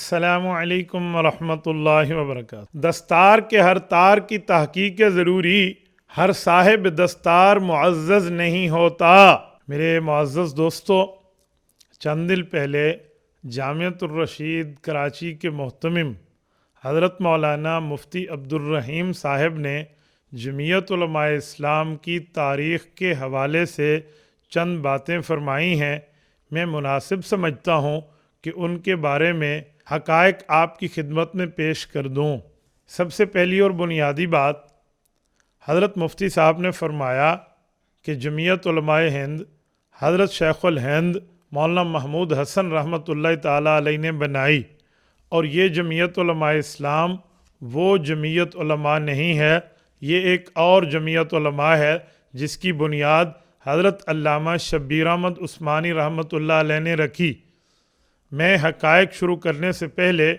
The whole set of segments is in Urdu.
السلام علیکم ورحمۃ اللہ وبرکاتہ۔ دستار کے ہر تار کی تحقیق ضروری، ہر صاحب دستار معزز نہیں ہوتا۔ میرے معزز دوستو، چند دن پہلے جامعۃ الرشید کراچی کے محتمم حضرت مولانا مفتی عبدالرحیم صاحب نے جمعیت علماء اسلام کی تاریخ کے حوالے سے چند باتیں فرمائی ہیں۔ میں مناسب سمجھتا ہوں کہ ان کے بارے میں حقائق آپ کی خدمت میں پیش کر دوں۔ سب سے پہلی اور بنیادی بات، حضرت مفتی صاحب نے فرمایا کہ جمعیت علماء ہند حضرت شیخ الہند مولانا محمود حسن رحمۃ اللہ تعالیٰ علیہ نے بنائی، اور یہ جمعیت علماء اسلام وہ جمعیت علماء نہیں ہے، یہ ایک اور جمعیت علماء ہے جس کی بنیاد حضرت علامہ شبیر احمد عثمانی رحمۃ اللہ علیہ نے رکھی۔ میں حقائق شروع کرنے سے پہلے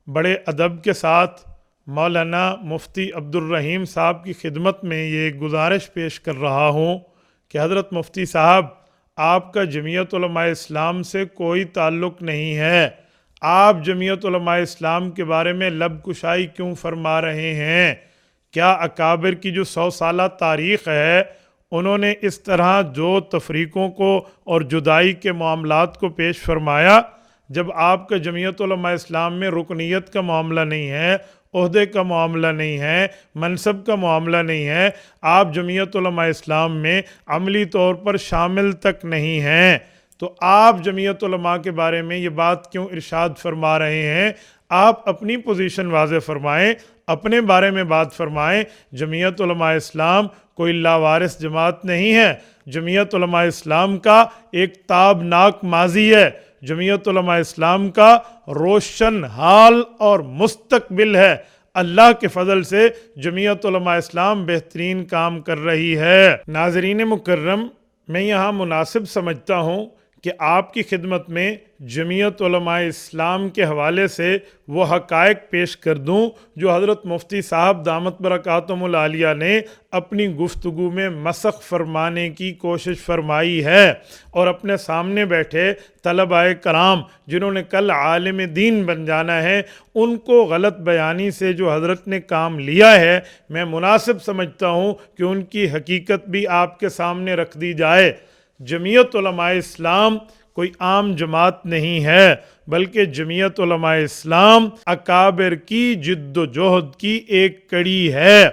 بڑے ادب کے ساتھ مولانا مفتی عبدالرحیم صاحب کی خدمت میں یہ گزارش پیش کر رہا ہوں کہ حضرت مفتی صاحب، آپ کا جمعیت علماء اسلام سے کوئی تعلق نہیں ہے۔ آپ جمعیت علماء اسلام کے بارے میں لب کشائی کیوں فرما رہے ہیں؟ کیا اکابر کی جو 100 سالہ تاریخ ہے، انہوں نے اس طرح جو تفریقوں کو اور جدائی کے معاملات کو پیش فرمایا؟ جب آپ کا جمعیت علماء اسلام میں رکنیت کا معاملہ نہیں ہے، عہدے کا معاملہ نہیں ہے، منصب کا معاملہ نہیں ہے، آپ جمعیت علماء اسلام میں عملی طور پر شامل تک نہیں ہیں، تو آپ جمعیت علماء کے بارے میں یہ بات کیوں ارشاد فرما رہے ہیں؟ آپ اپنی پوزیشن واضح فرمائیں، اپنے بارے میں بات فرمائیں۔ جمعیت علماء اسلام کوئی لاوارث جماعت نہیں ہے، جمعیت علماء اسلام کا ایک تابناک ماضی ہے، جمعیت علماء اسلام کا روشن حال اور مستقبل ہے۔ اللہ کے فضل سے جمعیت علماء اسلام بہترین کام کر رہی ہے۔ ناظرین مکرم، میں یہاں مناسب سمجھتا ہوں کہ آپ کی خدمت میں جمعیت علماء اسلام کے حوالے سے وہ حقائق پیش کر دوں جو حضرت مفتی صاحب دامت برکاتہم العالیہ نے اپنی گفتگو میں مسخ فرمانے کی کوشش فرمائی ہے، اور اپنے سامنے بیٹھے طلباء کرام جنہوں نے کل عالم دین بن جانا ہے، ان کو غلط بیانی سے جو حضرت نے کام لیا ہے، میں مناسب سمجھتا ہوں کہ ان کی حقیقت بھی آپ کے سامنے رکھ دی جائے۔ جمعیت علماء اسلام کوئی عام جماعت نہیں ہے، بلکہ جمعیت علماء اسلام اکابر کی جد و جہد کی ایک کڑی ہے۔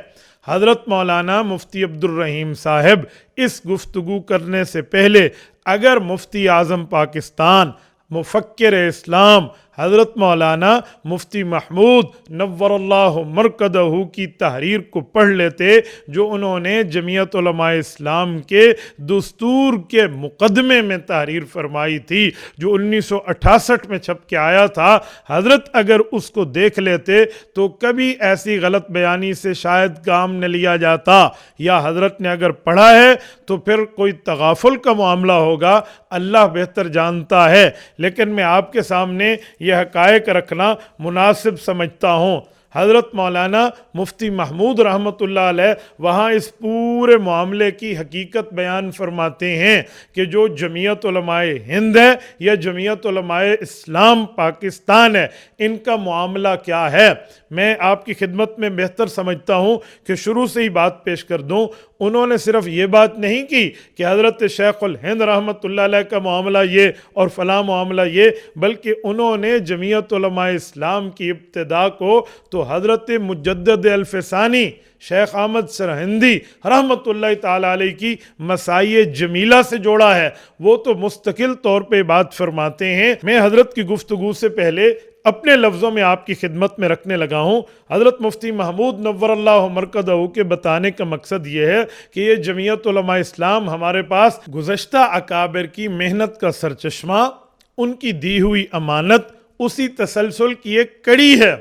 حضرت مولانا مفتی عبدالرحیم صاحب اس گفتگو کرنے سے پہلے اگر مفتی اعظم پاکستان، مفکر اسلام حضرت مولانا مفتی محمود نور اللہ مرکزہ کی تحریر کو پڑھ لیتے، جو انہوں نے جمعیت علماء اسلام کے دستور کے مقدمے میں تحریر فرمائی تھی، جو 1968 میں چھپ کے آیا تھا، حضرت اگر اس کو دیکھ لیتے تو کبھی ایسی غلط بیانی سے شاید کام نہ لیا جاتا، یا حضرت نے اگر پڑھا ہے تو پھر کوئی تغافل کا معاملہ ہوگا، اللہ بہتر جانتا ہے، لیکن میں آپ کے سامنے یہ حقائق رکھنا مناسب سمجھتا ہوں۔ حضرت مولانا مفتی محمود رحمۃ اللہ علیہ وہاں اس پورے معاملے کی حقیقت بیان فرماتے ہیں کہ جو جمعیت علماء ہند ہے یا جمعیت علماء اسلام پاکستان ہے، ان کا معاملہ کیا ہے۔ میں آپ کی خدمت میں بہتر سمجھتا ہوں کہ شروع سے ہی بات پیش کر دوں۔ انہوں نے صرف یہ بات نہیں کی کہ حضرت شیخ الہند رحمۃ اللہ علیہ کا معاملہ یہ اور فلاں معاملہ یہ، بلکہ انہوں نے جمعیت علماء اسلام کی ابتدا کو تو حضرت مجدد الفسانی شیخ احمد سرہندی رحمۃ اللہ تعالیٰ علیہ کی مسائی جمیلہ سے جوڑا ہے۔ وہ تو مستقل طور پہ بات فرماتے ہیں۔ میں حضرت کی گفتگو سے پہلے اپنے لفظوں میں آپ کی خدمت میں رکھنے لگا ہوں۔ حضرت مفتی محمود نور اللہ مرکزہ کے بتانے کا مقصد یہ ہے کہ یہ جمعیت علماء اسلام ہمارے پاس گزشتہ اکابر کی محنت کا سرچشمہ، ان کی دی ہوئی امانت، اسی تسلسل کی ایک کڑی ہے۔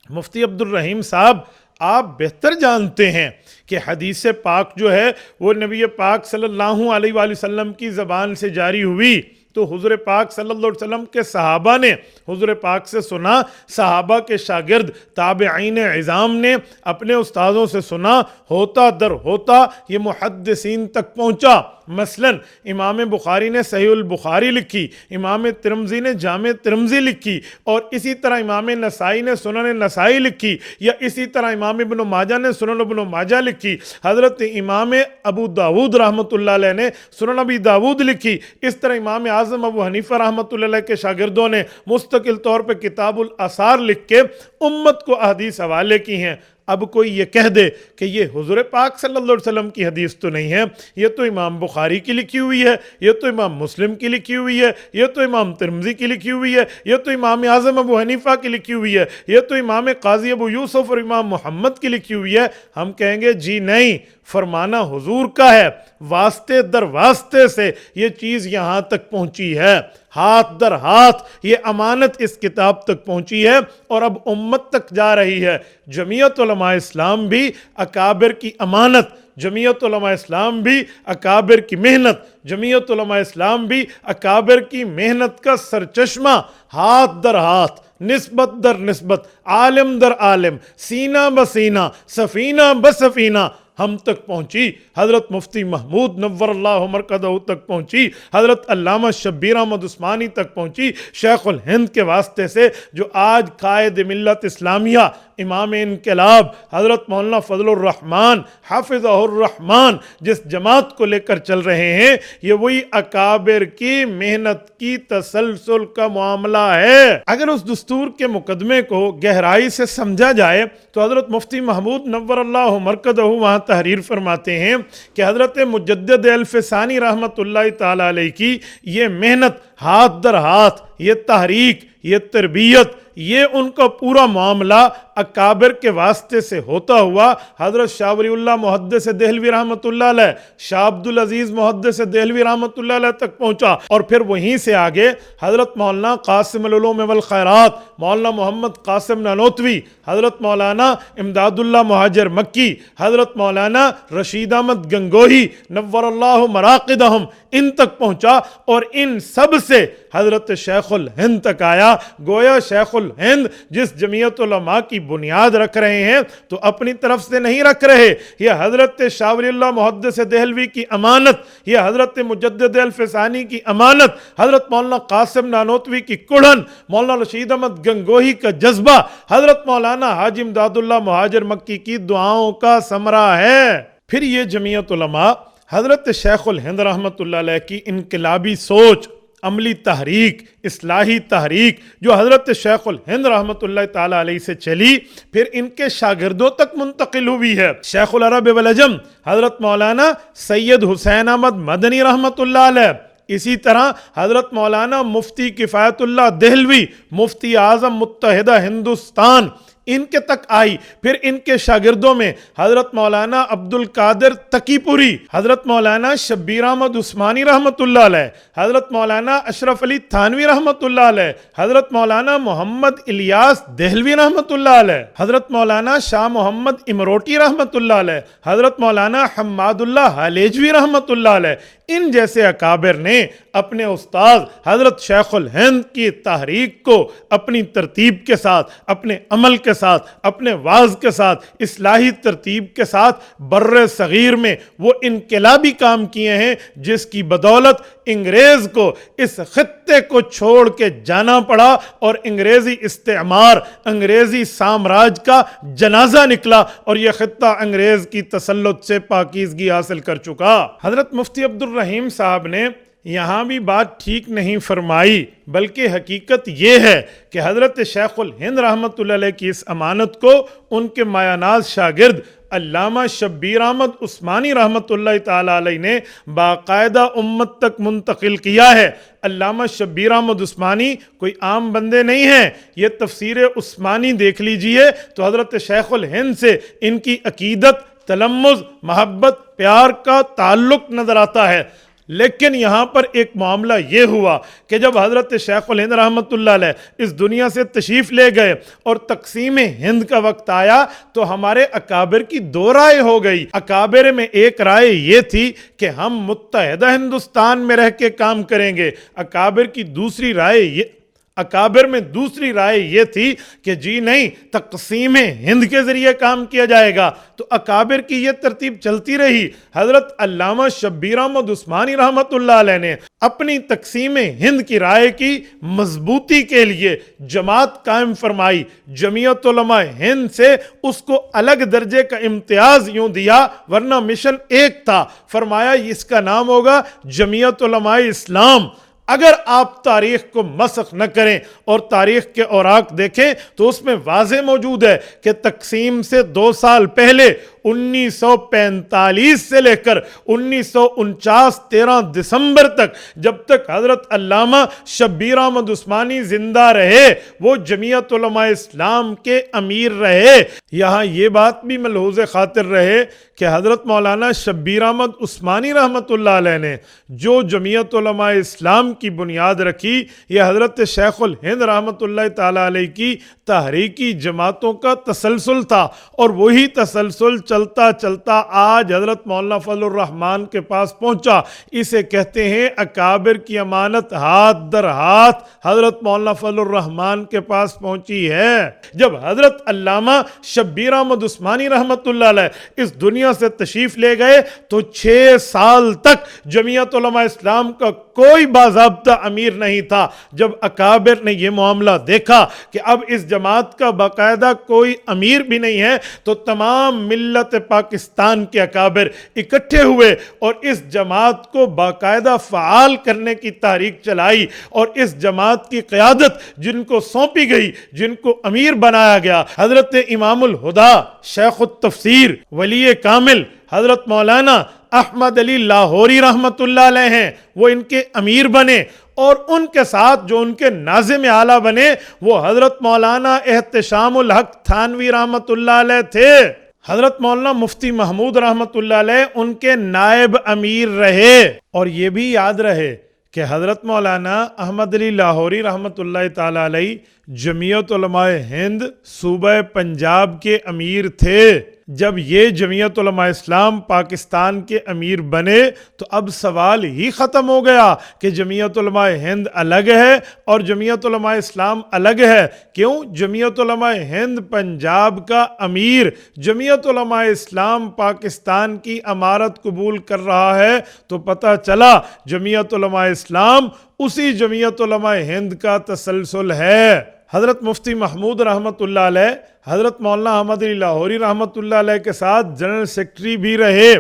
مفتی عبدالرحیم صاحب، آپ بہتر جانتے ہیں کہ حدیث پاک جو ہے وہ نبی پاک صلی اللہ علیہ وآلہ وسلم کی زبان سے جاری ہوئی، تو حضور پاک صلی اللہ علیہ وسلم کے صحابہ نے حضور پاک سے سنا، صحابہ کے شاگرد تابعین عظام نے اپنے استاذوں سے سنا، ہوتا در ہوتا یہ محدثین تک پہنچا۔ مثلا امام بخاری نے صحیح البخاری لکھی، امام ترمذی نے جامع ترمذی لکھی، اور اسی طرح امام نسائی نے سنن نسائی لکھی، یا اسی طرح امام ابن ماجہ نے سنن ابن ماجہ لکھی، حضرت امام ابو داود رحمۃ اللہ علیہ نے سنن ابی داود لکھی، اس طرح امام اعظم ابو حنیفہ رحمۃ اللہ علیہ کے شاگردوں نے مستقل طور پہ کتاب الاثار لکھ کے امت کو احادیث حوالے کی ہیں۔ اب کوئی یہ کہہ دے کہ یہ حضور پاک صلی اللہ علیہ وسلم کی حدیث تو نہیں ہے، یہ تو امام بخاری کی لکھی ہوئی ہے، یہ تو امام مسلم کی لکھی ہوئی ہے، یہ تو امام ترمذی کی لکھی ہوئی ہے، یہ تو امام اعظم ابو حنیفہ کی لکھی ہوئی ہے، یہ تو امام قاضی ابو یوسف اور امام محمد کی لکھی ہوئی ہے، ہم کہیں گے جی نہیں، فرمانا حضور کا ہے، واسطے در واسطے سے یہ چیز یہاں تک پہنچی ہے، ہاتھ در ہاتھ یہ امانت اس کتاب تک پہنچی ہے اور اب امت تک جا رہی ہے۔ جمعیت علماء اسلام بھی اکابر کی امانت، جمعیت علماء اسلام بھی اکابر کی محنت، جمعیت علماء اسلام بھی اکابر کی محنت کا سرچشمہ ہاتھ در ہاتھ، نسبت در نسبت، عالم در عالم، سینہ بسینہ، سفینہ بسفینہ ہم تک پہنچی۔ حضرت مفتی محمود نور اللہ مرکزہ تک پہنچی، حضرت علامہ شبیر احمد عثمانی تک پہنچی، شیخ الہند کے واسطے سے جو آج قائد ملت اسلامیہ، امام انقلاب حضرت مولانا فضل الرحمن حافظہ الرحمن جس جماعت کو لے کر چل رہے ہیں، یہ وہی اکابر کی محنت کی تسلسل کا معاملہ ہے۔ اگر اس دستور کے مقدمے کو گہرائی سے سمجھا جائے تو حضرت مفتی محمود نور اللہ مرکزہ وہاں تحریر فرماتے ہیں کہ حضرت مجدد الفسانی رحمت اللہ تعالی علیہ کی یہ محنت ہاتھ در ہاتھ، یہ تحریک، یہ تربیت، یہ ان کا پورا معاملہ اکابر کے واسطے سے ہوتا ہوا حضرت شاہ ولی اللہ محدث دہلوی رحمۃ اللہ علیہ، شاہ عبدالعزیز محدث دہلوی رحمۃ اللہ علیہ تک پہنچا، اور پھر وہیں سے آگے حضرت مولانا قاسم العلوم والخیرات، مولانا محمد قاسم نانوتوی، حضرت مولانا امداد اللہ مہاجر مکی، حضرت مولانا رشید احمد گنگوہی نور اللہ مراقدہم، ان تک پہنچا، اور ان سب سے حضرت شیخ الہند تک آیا۔ گویا شیخ الہند جس جمعیت علماء کی بنیاد رکھ رہے ہیں تو اپنی طرف سے نہیں رکھ رہے، یہ حضرت شاہ ولی اللہ محدث دہلوی کی امانت، یہ حضرت مجدد الفسانی کی امانت، حضرت مولانا قاسم نانوتوی کی کڑھن، مولانا رشید احمد گنگوہی کا جذبہ، حضرت مولانا حاجی امداد اللہ مہاجر مکی کی دعاؤں کا ثمرہ ہے۔ پھر یہ جمعیت علماء حضرت شیخ الہند رحمۃ اللہ علیہ کی انقلابی سوچ، عملی تحریک، اصلاحی تحریک جو حضرت شیخ الہند رحمۃ اللہ تعالی علیہ سے چلی، پھر ان کے شاگردوں تک منتقل ہوئی ہے۔ شیخ العرب والعجم حضرت مولانا سید حسین احمد مدنی رحمۃ اللہ علیہ، اسی طرح حضرت مولانا مفتی کفایت اللہ دہلوی، مفتی اعظم متحدہ ہندوستان، ان کے تک آئی۔ پھر ان کے شاگردوں میں حضرت مولانا عبد القادر تقی پوری، حضرت مولانا شبیر احمد عثمانی رحمۃ اللہ علیہ، حضرت مولانا اشرف علی تھانوی رحمۃ اللہ علیہ، حضرت مولانا محمد الیاس دہلوی رحمۃ اللہ علیہ، حضرت مولانا شاہ محمد امروٹی رحمۃ اللہ علیہ، حضرت مولانا حماد اللہ حلیجوی رحمۃ اللہ علیہ، ان جیسے اکابر نے اپنے استاد حضرت شیخ الہند کی تحریک کو اپنی ترتیب کے ساتھ، اپنے عمل کے ساتھ، اپنے واعظ کے ساتھ، اصلاحی ترتیب کے ساتھ بر صغیر میں وہ انقلابی کام کیے ہیں جس کی بدولت انگریز کو اس خطے کو چھوڑ کے جانا پڑا اور انگریزی استعمار، انگریزی سامراج کا جنازہ نکلا اور یہ خطہ انگریز کی تسلط سے پاکیزگی حاصل کر چکا۔ حضرت مفتی عبد الرحیم صاحب نے یہاں بھی بات ٹھیک نہیں فرمائی، بلکہ حقیقت یہ ہے کہ حضرت شیخ الہند رحمۃ اللہ علیہ کی اس امانت کو ان کے مایہ ناز شاگرد علامہ شبیر احمد عثمانی رحمۃ اللہ تعالی علیہ نے باقاعدہ امت تک منتقل کیا ہے۔ علامہ شبیر احمد عثمانی کوئی عام بندے نہیں ہیں، یہ تفسیر عثمانی دیکھ لیجئے تو حضرت شیخ الہند سے ان کی عقیدت، تلمذ، محبت، پیار کا تعلق نظر آتا ہے۔ لیکن یہاں پر ایک معاملہ یہ ہوا کہ جب حضرت شیخ الہند رحمۃ اللہ علیہ اس دنیا سے تشریف لے گئے اور تقسیم ہند کا وقت آیا تو ہمارے اکابر کی دو رائے ہو گئی۔ اکابر میں ایک رائے یہ تھی کہ ہم متحدہ ہندوستان میں رہ کے کام کریں گے، اکابر میں دوسری رائے یہ تھی کہ جی نہیں، تقسیم ہند کے ذریعے کام کیا جائے گا۔ تو اکابر کی یہ ترتیب چلتی رہی۔ حضرت علامہ شبیر احمد عثمانی رحمۃ اللہ علیہ نے اپنی تقسیم ہند کی رائے کی مضبوطی کے لیے جماعت قائم فرمائی۔ جمعیت علماء ہند سے اس کو الگ درجے کا امتیاز یوں دیا، ورنہ مشن ایک تھا، فرمایا اس کا نام ہوگا جمعیت علماء اسلام۔ اگر آپ تاریخ کو مسخ نہ کریں اور تاریخ کے اوراق دیکھیں تو اس میں واضح موجود ہے کہ تقسیم سے 2 سال پہلے 1945 سے لے کر 1949 13 دسمبر تک، جب تک حضرت علامہ شبیر احمد عثمانی زندہ رہے، وہ جمعیت علماء اسلام کے امیر رہے۔ یہاں یہ بات بھی ملحوظ خاطر رہے کہ حضرت مولانا شبیر احمد عثمانی رحمۃ اللہ علیہ نے جو جمعیت علماء اسلام کی بنیاد رکھی، یہ حضرت شیخ الہند رحمۃ اللہ تعالی علیہ کی تحریکی جماعتوں کا تسلسل تھا، اور وہی تسلسل چلتا چلتا آج حضرت مولانا فضل الرحمان کے پاس پہنچا۔ اسے کہتے ہیں اکابر کی امانت ہاتھ در ہاتھ حضرت مولانا فضل الرحمان کے پاس پہنچی ہے۔ جب حضرت علامہ شبیر احمد عثمانی رحمۃ اللہ علیہ اس دنیا سے تشریف لے گئے تو 6 سال تک جمعیت علماء اسلام کا کوئی باضابطہ امیر نہیں تھا۔ جب اکابر نے یہ معاملہ دیکھا کہ اب اس جماعت کا باقاعدہ کوئی امیر بھی نہیں ہے، تو تمام ملت پاکستان کے اکابر اکٹھے ہوئے اور اس جماعت کو باقاعدہ فعال کرنے کی تحریک چلائی، اور اس جماعت کی قیادت جن کو سونپی گئی، جن کو امیر بنایا گیا، حضرت امام الہدا شیخ التفسیر ولی کامل حضرت مولانا احمد علی لاہوری رحمت اللہ علیہ ہیں، وہ ان کے امیر بنے، اور ان کے ساتھ جو ان کے ناظم اعلیٰ بنے وہ حضرت مولانا احتشام الحق تھانوی رحمت اللہ علیہ تھے۔ حضرت مولانا مفتی محمود رحمت اللہ علیہ ان کے نائب امیر رہے۔ اور یہ بھی یاد رہے کہ حضرت مولانا احمد علی لاہوری رحمت اللہ تعالی علیہ جمعیت علماء ہند صوبہ پنجاب کے امیر تھے۔ جب یہ جمعیت علماء اسلام پاکستان کے امیر بنے تو اب سوال ہی ختم ہو گیا کہ جمعیت علماء ہند الگ ہے اور جمعیت علماء اسلام الگ ہے۔ کیوں؟ جمعیت علماء ہند پنجاب کا امیر جمعیت علماء اسلام پاکستان کی امارت قبول کر رہا ہے، تو پتہ چلا جمعیت علماء اسلام اسی جمعیت علماء ہند کا تسلسل ہے۔ حضرت مفتی محمود رحمت اللہ علیہ حضرت مولانا احمد علی لاہوری رحمت اللہ علیہ کے ساتھ جنرل سیکرٹری بھی رہے،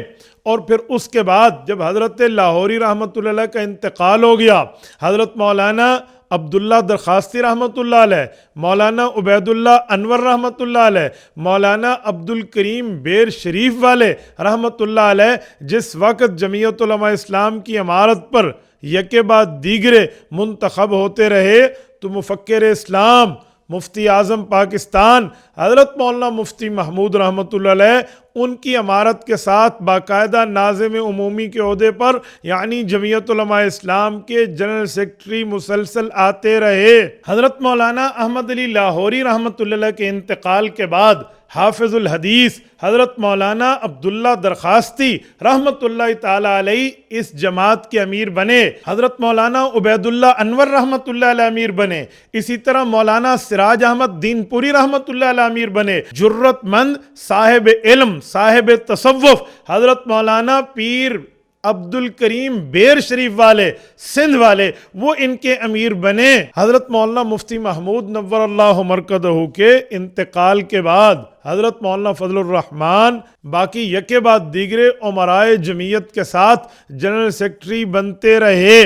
اور پھر اس کے بعد جب حضرت لاہوری رحمت اللہ علیہ کا انتقال ہو گیا، حضرت مولانا عبداللہ درخواستی رحمت اللہ علیہ، مولانا عبید اللہ انور رحمت اللہ علیہ، مولانا عبد الکریم بیر شریف والے رحمت اللہ علیہ جس وقت جمعیت علماء اسلام کی امارت پر یکے بعد دیگرے منتخب ہوتے رہے، تو مفکر اسلام مفتی اعظم پاکستان حضرت مولانا مفتی محمود رحمت اللہ علیہ ان کی امارت کے ساتھ باقاعدہ ناظم عمومی کے عہدے پر، یعنی جمعیت علماء اسلام کے جنرل سیکرٹری مسلسل آتے رہے۔ حضرت مولانا احمد علی لاہوری رحمت اللہ علیہ کے انتقال کے بعد حافظ الحدیث حضرت مولانا عبداللہ درخواستی رحمت اللہ تعالی علیہ اس جماعت کے امیر بنے۔ حضرت مولانا عبید اللہ انور رحمت اللہ علیہ امیر بنے۔ اسی طرح مولانا سراج احمد دین پوری رحمت اللہ علیہ امیر بنے۔ جرت مند صاحب علم صاحب تصوف حضرت مولانا پیر عبد الکریم بیر شریف والے سندھ والے وہ ان کے امیر بنے۔ حضرت مولانا مفتی محمود نور اللہ مرکزہ کے انتقال کے بعد حضرت مولانا فضل الرحمان باقی یکے بعد دیگرے امرائے جمعیت کے ساتھ جنرل سیکرٹری بنتے رہے۔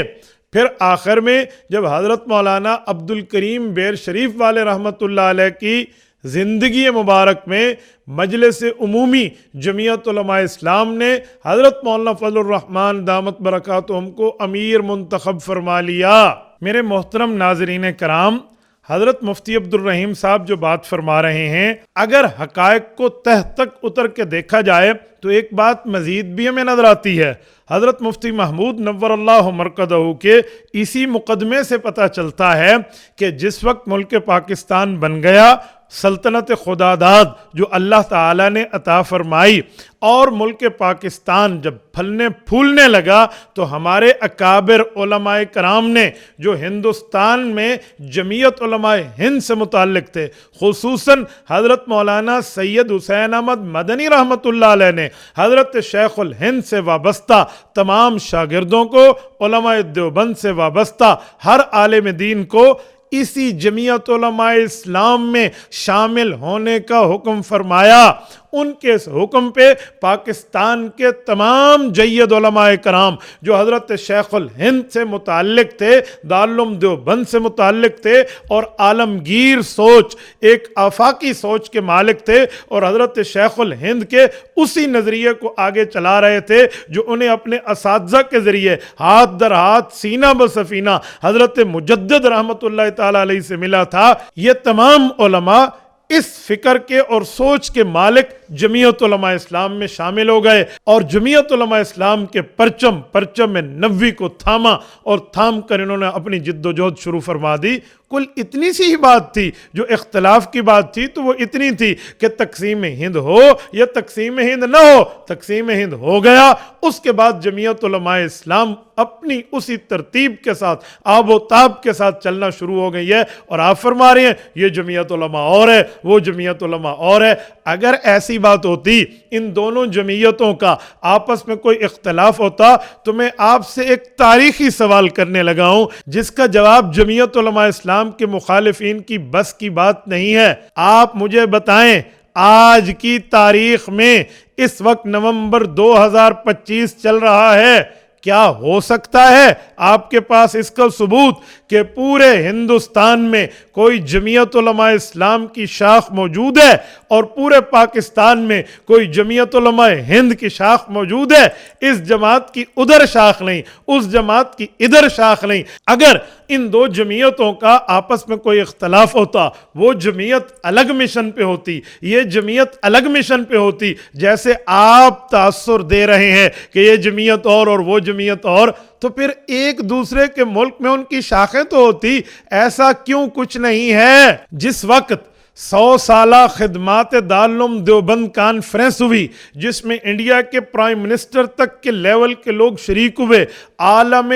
پھر آخر میں جب حضرت مولانا عبد الکریم بیر شریف والے رحمت اللہ علیہ کی زندگی مبارک میں مجلس عمومی جمعیت علماء اسلام نے حضرت مولانا فضل الرحمان دامت برکاتہم کو امیر منتخب فرما لیا۔ میرے محترم ناظرین کرام، حضرت مفتی عبدالرحیم صاحب جو بات فرما رہے ہیں، اگر حقائق کو تہ تک اتر کے دیکھا جائے تو ایک بات مزید بھی ہمیں نظر آتی ہے۔ حضرت مفتی محمود نور اللہ مرقدہ کے اسی مقدمے سے پتہ چلتا ہے کہ جس وقت ملک پاکستان بن گیا، سلطنت خداداد جو اللہ تعالیٰ نے عطا فرمائی، اور ملک پاکستان جب پھلنے پھولنے لگا تو ہمارے اکابر علماء کرام نے جو ہندوستان میں جمعیت علماء ہند سے متعلق تھے، خصوصاً حضرت مولانا سید حسین احمد مدنی رحمۃ اللہ علیہ نے حضرت شیخ الہند سے وابستہ تمام شاگردوں کو، علماء دیوبند سے وابستہ ہر عالم دین کو اسی جمعیت علماء اسلام میں شامل ہونے کا حکم فرمایا۔ ان کے اس حکم پہ پاکستان کے تمام جید علماء کرام جو حضرت شیخ الہند سے متعلق تھے، دارالعلوم دیوبند سے متعلق تھے اور عالمگیر سوچ، ایک آفاقی سوچ کے مالک تھے، اور حضرت شیخ الہند کے اسی نظریے کو آگے چلا رہے تھے جو انہیں اپنے اساتذہ کے ذریعے ہاتھ در ہاتھ سینہ بسفینہ حضرت مجدد رحمت اللہ تعالی علیہ سے ملا تھا۔ یہ تمام علماء اس فکر کے اور سوچ کے مالک جمعیت علماء اسلام میں شامل ہو گئے، اور جمعیت علماء اسلام کے پرچم نبوی کو تھاما، اور تھام کر انہوں نے اپنی جد و جہد شروع فرما دی۔ کل اتنی سی ہی بات تھی، جو اختلاف کی بات تھی تو وہ اتنی تھی کہ تقسیم ہند ہو یا تقسیم ہند نہ ہو، تقسیم ہند ہو گیا۔ اس کے بعد جمعیت علماء اسلام اپنی اسی ترتیب کے ساتھ، آب و تاب کے ساتھ چلنا شروع ہو گئی ہے، اور آپ فرما رہے ہیں یہ جمعیت علماء اور ہے، وہ جمعیت علماء اور ہے۔ اگر ایسی بات ہوتی، ان دونوں جمعیتوں کا آپس میں کوئی اختلاف ہوتا، تو میں آپ سے ایک تاریخی سوال کرنے لگا ہوں جس کا جواب جمعیت علماء اسلام کے مخالفین کی بس کی بات نہیں ہے۔ آپ مجھے بتائیں، آج کی تاریخ میں اس وقت نومبر 2025 چل رہا ہے، کیا ہو سکتا ہے آپ کے پاس اس کا ثبوت کہ پورے ہندوستان میں کوئی جمعیت علماء اسلام کی شاخ موجود ہے اور پورے پاکستان میں کوئی جمعیت علماء ہند کی شاخ موجود ہے؟ اس جماعت کی ادھر شاخ نہیں، اس جماعت کی ادھر شاخ نہیں۔ اگر ان دو جمعیتوں کا آپس میں کوئی اختلاف ہوتا، وہ جمعیت الگ مشن پہ ہوتی، یہ جمعیت الگ مشن پہ ہوتی، جیسے آپ تاثر دے رہے ہیں کہ یہ جمعیت اور وہ جمعیت اور، تو پھر ایک دوسرے کے ملک میں ان کی شاخیں تو ہوتی۔ ایسا کیوں کچھ نہیں ہے؟ جس وقت 100 سالہ خدمات دارالعلوم دیوبند کانفرنس ہوئی، جس میں انڈیا کے پرائم منسٹر تک کے لیول کے لوگ شریک ہوئے، عالم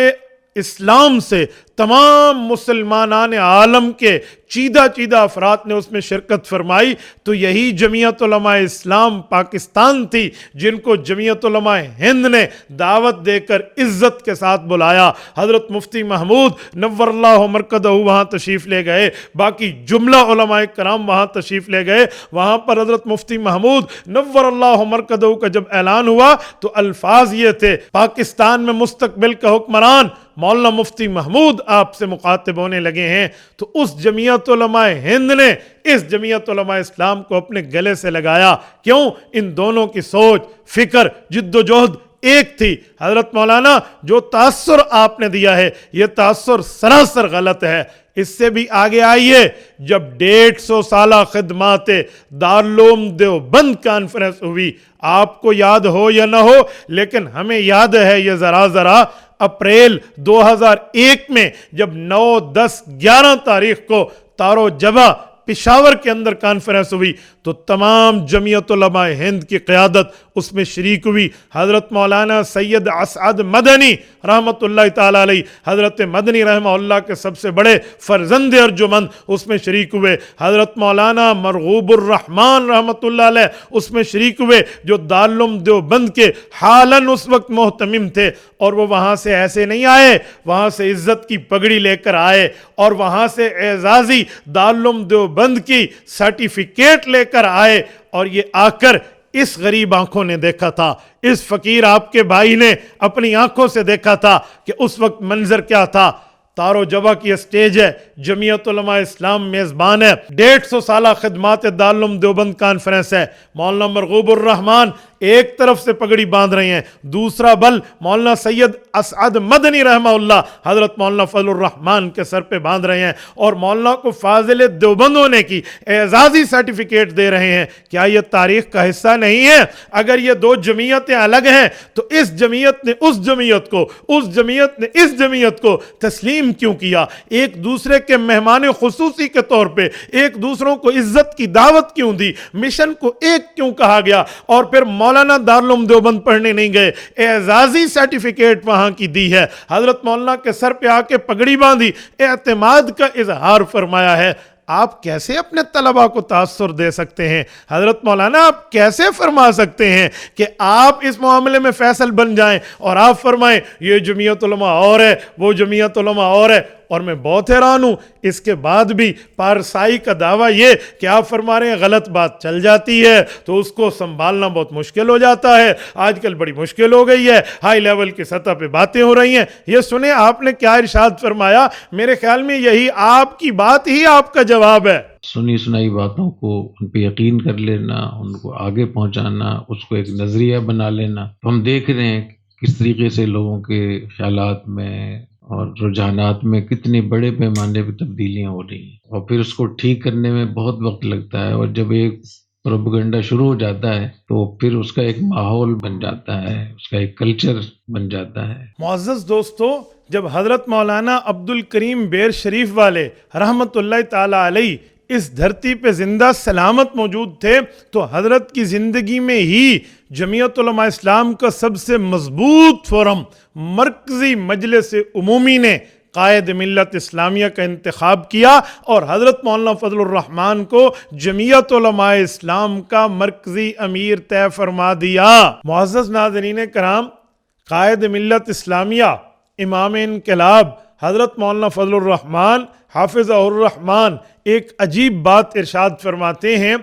اسلام سے تمام مسلمانان عالم کے چیدہ افراد نے اس میں شرکت فرمائی، تو یہی جمعیت علماء اسلام پاکستان تھی جن کو جمعیت علماء ہند نے دعوت دے کر عزت کے ساتھ بلایا۔ حضرت مفتی محمود نور اللہ مرقدہ وہاں تشریف لے گئے، باقی جملہ علماء کرام وہاں تشریف لے گئے۔ وہاں پر حضرت مفتی محمود نور اللہ مرقدہ کا جب اعلان ہوا تو الفاظ یہ تھے، پاکستان میں مستقبل کا حکمران مولانا مفتی محمود آپ سے مخاطب ہونے لگے ہیں۔ تو اس جمعیت علماء ہند نے اس جمعیت علماء اسلام کو اپنے گلے سے لگایا۔ کیوں؟ ان دونوں کی سوچ، فکر، جد و جہد ایک تھی۔ حضرت مولانا جو تاثر آپ نے دیا ہے، یہ تاثر سراسر غلط ہے۔ اس سے بھی آگے آئیے، جب 150 سالہ خدمات دارالعلوم دیوبند کانفرنس ہوئی، آپ کو یاد ہو یا نہ ہو، لیکن ہمیں یاد ہے یہ ذرا اپریل 2001 میں جب 9، 10، 11 تاریخ کو تارو جبہ پشاور کے اندر کانفرنس ہوئی تو تمام جمعیت علماء ہند کی قیادت اس میں شریک ہوئی۔ حضرت مولانا سید اسعد مدنی رحمت اللہ تعالی علیہ، حضرت مدنی رحمہ اللہ کے سب سے بڑے فرزند ارجمند اس میں شریک ہوئے۔ حضرت مولانا مرغوب الرحمن رحمت اللہ علیہ اس میں شریک ہوئے، جو دارالعلوم دیوبند کے حالاً اس وقت محتمم تھے، اور وہ وہاں سے ایسے نہیں آئے، وہاں سے عزت کی پگڑی لے کر آئے، اور وہاں سے اعزازی دارالعلوم دیوبند کی سرٹیفکیٹ لے کر آئے، اور یہ آ کر اس غریب آنکھوں نے دیکھا تھا، اس فقیر آپ کے بھائی نے اپنی آنکھوں سے دیکھا تھا کہ اس وقت منظر کیا تھا۔ تارو جبہ کی اسٹیج ہے، جمعیت علماء اسلام میزبان ہے، 150 سالہ خدمات دارالعلوم دیوبند کانفرنس ہے، مولانا مرغوب الرحمن ایک طرف سے پگڑی باندھ رہے ہیں، دوسرا بل مولانا سید اسعد مدنی رحمہ اللہ حضرت مولانا فضل الرحمان کے سر پہ باندھ رہے ہیں اور مولانا کو فاضل دیوبند ہونے کی اعزازی سرٹیفکیٹ دے رہے ہیں۔ کیا یہ تاریخ کا حصہ نہیں ہے؟ اگر یہ دو جمعیتیں الگ ہیں تو اس جمعیت نے اس جمعیت کو، اس جمعیت نے اس جمعیت کو تسلیم کیوں کیا؟ ایک دوسرے کے مہمان خصوصی کے طور پہ ایک دوسروں کو عزت کی دعوت کیوں دی؟ مشن کو ایک کیوں کہا گیا؟ اور پھر مولانا دارالعلوم دیوبند پڑھنے نہیں گئے، اعزازی سرٹیفکیٹ وہاں کی دی ہے، حضرت مولانا کے سر پہ آ کے پگڑی باندھی، اعتماد کا اظہار فرمایا ہے۔ آپ کیسے اپنے طلباء کو تاثر دے سکتے ہیں؟ حضرت مولانا آپ کیسے فرما سکتے ہیں کہ آپ اس معاملے میں فیصل بن جائیں اور آپ فرمائیں یہ جمعیت علماء اور ہے، وہ جمعیت علماء اور ہے؟ اور میں بہت حیران ہوں، اس کے بعد بھی پارسائی کا دعویٰ یہ کہ آپ فرما رہے ہیں غلط بات چل جاتی ہے تو اس کو سنبھالنا بہت مشکل ہو جاتا ہے، آج کل بڑی مشکل ہو گئی ہے، ہائی لیول کی سطح پہ باتیں ہو رہی ہیں۔ یہ سنیں آپ نے کیا ارشاد فرمایا، میرے خیال میں یہی آپ کی بات ہی آپ کا جواب ہے۔ سنی سنائی باتوں کو ان پہ یقین کر لینا، ان کو آگے پہنچانا، اس کو ایک نظریہ بنا لینا۔ ہم دیکھ رہے ہیں کس طریقے سے لوگوں کے خیالات میں اور رجحانات میں کتنے بڑے پیمانے پہ تبدیلیاں ہو رہی ہیں، اور پھر اس کو ٹھیک کرنے میں بہت وقت لگتا ہے، اور جب ایک پروپیگنڈا شروع ہو جاتا ہے تو پھر اس کا ایک ماحول بن جاتا ہے، اس کا ایک کلچر بن جاتا ہے۔ معزز دوستو، جب حضرت مولانا عبد الکریم بیر شریف والے رحمت اللہ تعالی علیہ اس دھرتی پہ زندہ سلامت موجود تھے تو حضرت کی زندگی میں ہی جمعیت علماء اسلام کا سب سے مضبوط فورم مرکزی مجلس عمومی نے قائد ملت اسلامیہ کا انتخاب کیا اور حضرت مولانا فضل الرحمان کو جمعیت علماء اسلام کا مرکزی امیر طے فرما دیا۔ معزز ناظرین کرام، قائد ملت اسلامیہ، امام انقلاب حضرت مولانا فضل الرحمان حافظہ الرحمن ایک عجیب بات ارشاد فرماتے ہیں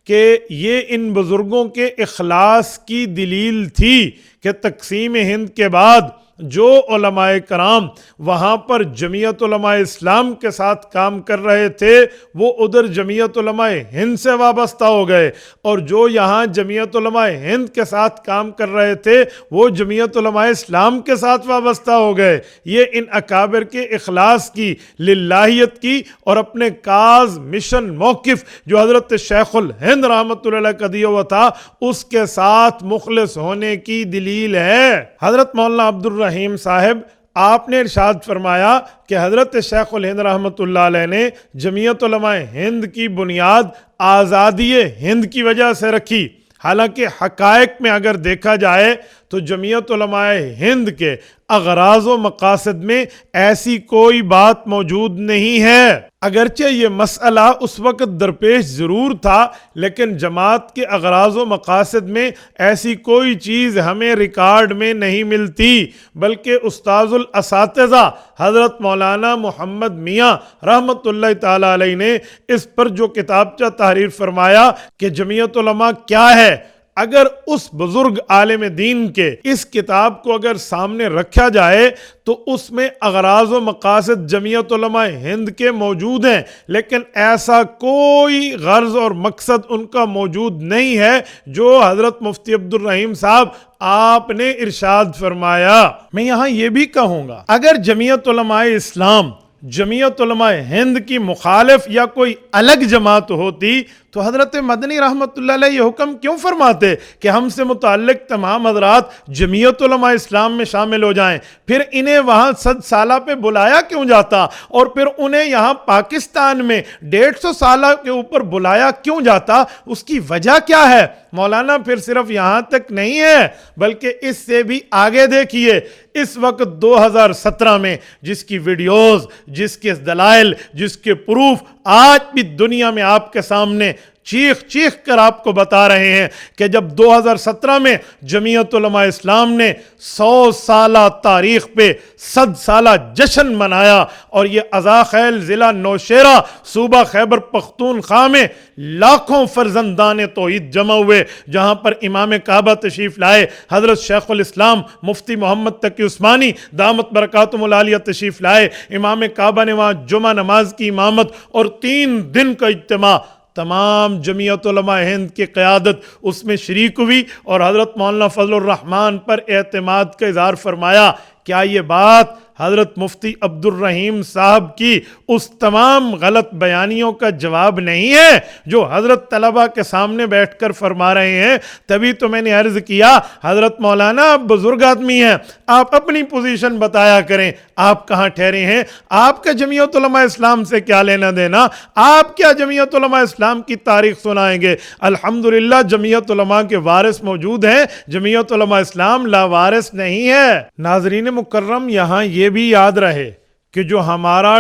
کہ یہ ان بزرگوں کے اخلاص کی دلیل تھی کہ تقسیم ہند کے بعد جو علماء کرام وہاں پر جمعیت علماء اسلام کے ساتھ کام کر رہے تھے وہ ادھر جمعیت علماء ہند سے وابستہ ہو گئے، اور جو یہاں جمعیت علماء ہند کے ساتھ کام کر رہے تھے وہ جمعیت علماء اسلام کے ساتھ وابستہ ہو گئے۔ یہ ان اکابر کے اخلاص کی، للہیت کی اور اپنے کاز مشن موقف جو حضرت شیخ الہند رحمۃ اللہ علیہ کا دیا ہوا تھا اس کے ساتھ مخلص ہونے کی دلیل ہے۔ حضرت مولانا عبد الرحیم صاحب، آپ نے ارشاد فرمایا کہ حضرت شیخ الہند رحمۃ اللہ علیہ نے جمعیت علماء ہند کی بنیاد آزادی ہند کی وجہ سے رکھی، حالانکہ حقائق میں اگر دیکھا جائے تو جمعیت علماء ہند کے اغراض و مقاصد میں ایسی کوئی بات موجود نہیں ہے۔ اگرچہ یہ مسئلہ اس وقت درپیش ضرور تھا، لیکن جماعت کے اغراض و مقاصد میں ایسی کوئی چیز ہمیں ریکارڈ میں نہیں ملتی، بلکہ استاذ الاساتذہ حضرت مولانا محمد میاں رحمت اللہ تعالی علیہ نے اس پر جو کتابچہ تحریر فرمایا کہ جمعیت علماء کیا ہے، اگر اس بزرگ عالم دین کے اس کتاب کو اگر سامنے رکھا جائے تو اس میں اغراض و مقاصد جمعیت علماء ہند کے موجود ہیں، لیکن ایسا کوئی غرض اور مقصد ان کا موجود نہیں ہے جو حضرت مفتی عبد الرحیم صاحب آپ نے ارشاد فرمایا۔ میں یہاں یہ بھی کہوں گا، اگر جمعیت علماء اسلام جمعیت علماء ہند کی مخالف یا کوئی الگ جماعت ہوتی تو حضرت مدنی رحمت اللہ علیہ یہ حکم کیوں فرماتے کہ ہم سے متعلق تمام حضرات جمعیت علماء اسلام میں شامل ہو جائیں؟ پھر انہیں وہاں 100 سالہ پہ بلایا کیوں جاتا، اور پھر انہیں یہاں پاکستان میں 150 سالہ کے اوپر بلایا کیوں جاتا؟ اس کی وجہ کیا ہے؟ مولانا پھر صرف یہاں تک نہیں ہے بلکہ اس سے بھی آگے دیکھیے۔ اس وقت 2017 میں جس کی ویڈیوز، جس کے دلائل، جس کے پروف آج بھی دنیا میں آپ کے سامنے چیخ چیخ کر آپ کو بتا رہے ہیں کہ جب 2017 میں جمعیت علماء اسلام نے 100 سالہ تاریخ پہ 100 سالہ جشن منایا اور یہ ازاخیل ضلع نوشیرہ صوبہ خیبر پختونخوا میں لاکھوں فرزندان توحید جمع ہوئے، جہاں پر امام کعبہ تشریف لائے، حضرت شیخ الاسلام مفتی محمد تقی عثمانی دامت برکاتہم العالیہ تشریف لائے، امام کعبہ نے وہاں جمعہ نماز کی امامت اور 3 دن کا اجتماع تمام جمعیت علماء ہند کی قیادت اس میں شریک ہوئی اور حضرت مولانا فضل الرحمان پر اعتماد کا اظہار فرمایا۔ کیا یہ بات حضرت مفتی عبد الرحیم صاحب کی اس تمام غلط بیانیوں کا جواب نہیں ہے جو حضرت طلبہ کے سامنے بیٹھ کر فرما رہے ہیں؟ تبھی تو میں نے عرض کیا حضرت مولانا آپ بزرگ آدمی ہیں، آپ اپنی پوزیشن بتایا کریں، آپ کہاں ٹھہرے ہیں؟ آپ کا جمعیت علماء اسلام سے کیا لینا دینا؟ آپ کیا جمعیت علماء اسلام کی تاریخ سنائیں گے؟ الحمدللہ جمعیت علماء کے وارث موجود ہیں، جمعیت علماء اسلام لاوارث نہیں ہے۔ ناظرین مکرم، یہاں یہ بھی یاد رہے کہ جو ہمارا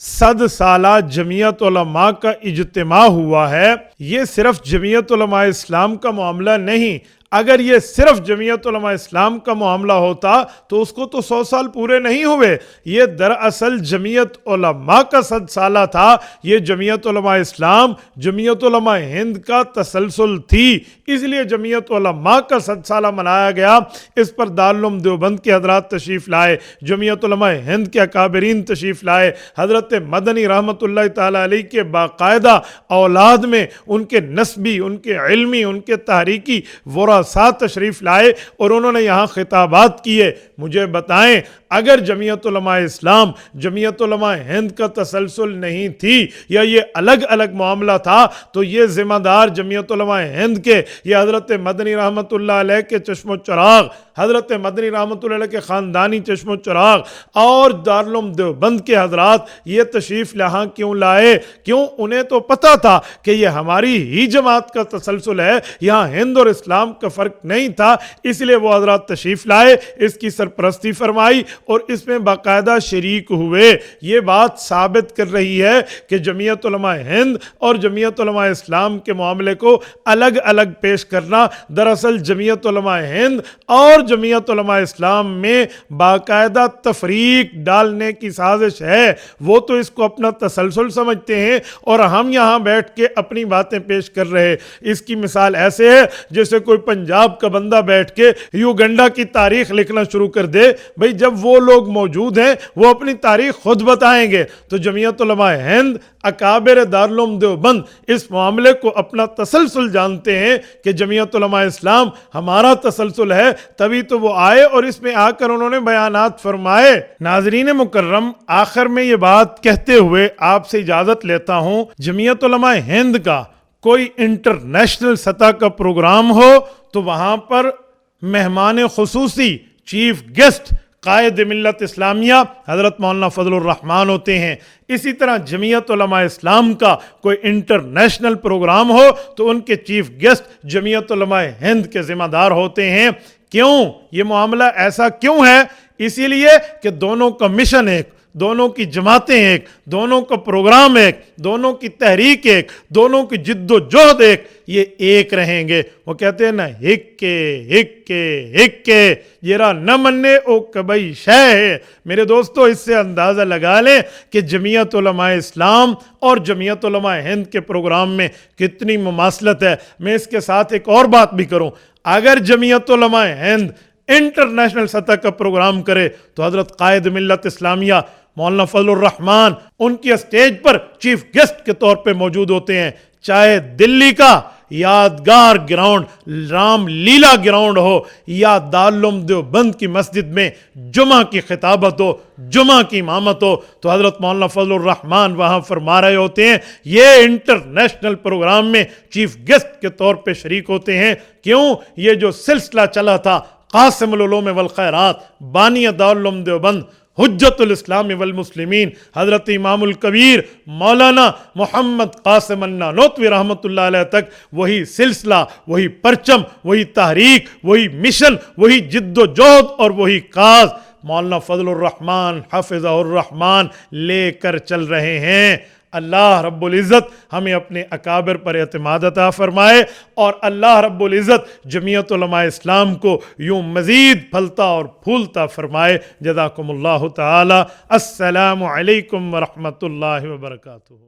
100 سالہ جمعیت علماء کا اجتماع ہوا ہے، یہ صرف جمعیت علماء اسلام کا معاملہ نہیں۔ اگر یہ صرف جمعیت علماء اسلام کا معاملہ ہوتا تو اس کو تو 100 سال پورے نہیں ہوئے۔ یہ دراصل جمعیت علماء کا 100 سالہ تھا، یہ جمعیت علماء اسلام جمعیت علماء ہند کا تسلسل تھی، اس لیے جمعیت علماء کا 100 سالہ منایا گیا۔ اس پر دارالعلوم دیوبند کے حضرات تشریف لائے، جمعیت علماء ہند کے اکابرین تشریف لائے، حضرت مدنی رحمۃ اللہ تعالیٰ علیہ کے باقاعدہ اولاد میں ان کے نسبی، ان کے علمی، ان کے تحریکی ساتھ تشریف لائے اور انہوں نے یہاں خطابات کیے۔ مجھے بتائیں اگر جمعیت علماء اسلام جمعیت علماء ہند کا تسلسل نہیں تھی یا یہ الگ الگ معاملہ تھا تو یہ ذمہ دار جمعیت علماء ہند کے، یہ حضرت مدنی رحمۃ اللہ علیہ کے چشم و چراغ، حضرت مدنی رحمۃ اللہ علیہ کے خاندانی چشم و چراغ اور دارالعلوم دیوبند کے حضرات یہ تشریف یہاں کیوں لائے؟ کیوں؟ انہیں تو پتہ تھا کہ یہ ہماری ہی جماعت کا تسلسل ہے، یہاں ہند اور اسلام کا فرق نہیں تھا، اس لیے وہ حضرات تشریف لائے، اس کی سرپرستی فرمائی اور اس میں باقاعدہ شریک ہوئے۔ یہ بات ثابت کر رہی ہے کہ جمعیت علماء ہند اور جمعیت علماء اسلام کے معاملے کو الگ الگ پیش کرنا، دراصل جمعیت علماء ہند اور جمعیت علماء اسلام میں باقاعدہ تفریق ڈالنے کی سازش ہے۔ وہ تو اس کو اپنا تسلسل سمجھتے ہیں اور ہم یہاں بیٹھ کے اپنی باتیں پیش کر رہے۔ اس کی مثال ایسے ہے جیسے کوئی پنجاب کا بندہ بیٹھ کے یوگنڈا کی تاریخ لکھنا شروع کر دے۔ بھئی جب وہ لوگ موجود ہیں وہ اپنی تاریخ خود بتائیں گے۔ تو جمعیت علماء ہند، اکابر دارالعلوم دیوبند اس معاملے کو اپنا تسلسل جانتے ہیں کہ جمعیت علماء اسلام ہمارا تسلسل ہے، تبھی تو وہ آئے اور اس میں آ کر انہوں نے بیانات فرمائے۔ ناظرین مکرم، آخر میں یہ بات کہتے ہوئے آپ سے اجازت لیتا ہوں، جمعیت علماء ہند کا کوئی انٹرنیشنل سطح کا پروگرام ہو تو وہاں پر مہمان خصوصی چیف گیسٹ قائد ملت اسلامیہ حضرت مولانا فضل الرحمان ہوتے ہیں۔ اسی طرح جمعیت علماء اسلام کا کوئی انٹرنیشنل پروگرام ہو تو ان کے چیف گیسٹ جمعیت علماء ہند کے ذمہ دار ہوتے ہیں۔ کیوں یہ معاملہ ایسا کیوں ہے؟ اسی لیے کہ دونوں کا مشن ایک، دونوں کی جماعتیں ایک، دونوں کا پروگرام ایک، دونوں کی تحریک ایک، دونوں کی جد و جہد ایک، یہ ایک رہیں گے۔ وہ کہتے ہیں نا ہکے جیرا نہ مننے او کبئی شے ہے۔ میرے دوستو اس سے اندازہ لگا لیں کہ جمعیت علماء اسلام اور جمعیت علماء ہند کے پروگرام میں کتنی مماثلت ہے۔ میں اس کے ساتھ ایک اور بات بھی کروں، اگر جمعیت علماء ہند انٹرنیشنل سطح کا پروگرام کرے تو حضرت قائد ملت اسلامیہ مولانا فضل الرحمان ان کی اسٹیج پر چیف گیسٹ کے طور پہ موجود ہوتے ہیں، چاہے دلی کا یادگار گراؤنڈ رام لیلا گراؤنڈ ہو یا دارالعلوم دیوبند کی مسجد میں جمعہ کی خطابت ہو، جمعہ کی امامت ہو، تو حضرت مولانا فضل الرحمان وہاں فرما رہے ہوتے ہیں۔ یہ انٹرنیشنل پروگرام میں چیف گیسٹ کے طور پہ شریک ہوتے ہیں۔ کیوں؟ یہ جو سلسلہ چلا تھا قاسم العلوم والخیرات، بانی دارالعلوم دیوبند، حجت الاسلام والمسلمین، حضرت امام الکبیر مولانا محمد قاسم النانوتوی رحمۃ اللہ علیہ تک وہی سلسلہ، وہی پرچم، وہی تحریک، وہی مشن، وہی جد و جہد اور وہی کاز مولانا فضل الرحمان حفظہ الرحمان لے کر چل رہے ہیں۔ اللہ رب العزت ہمیں اپنے اکابر پر اعتماد عطا فرمائے اور اللہ رب العزت جمعیت علماء اسلام کو یوں مزید پھلتا اور پھولتا فرمائے۔ جزاکم اللہ تعالی۔ السلام علیکم ورحمۃ اللہ وبرکاتہ۔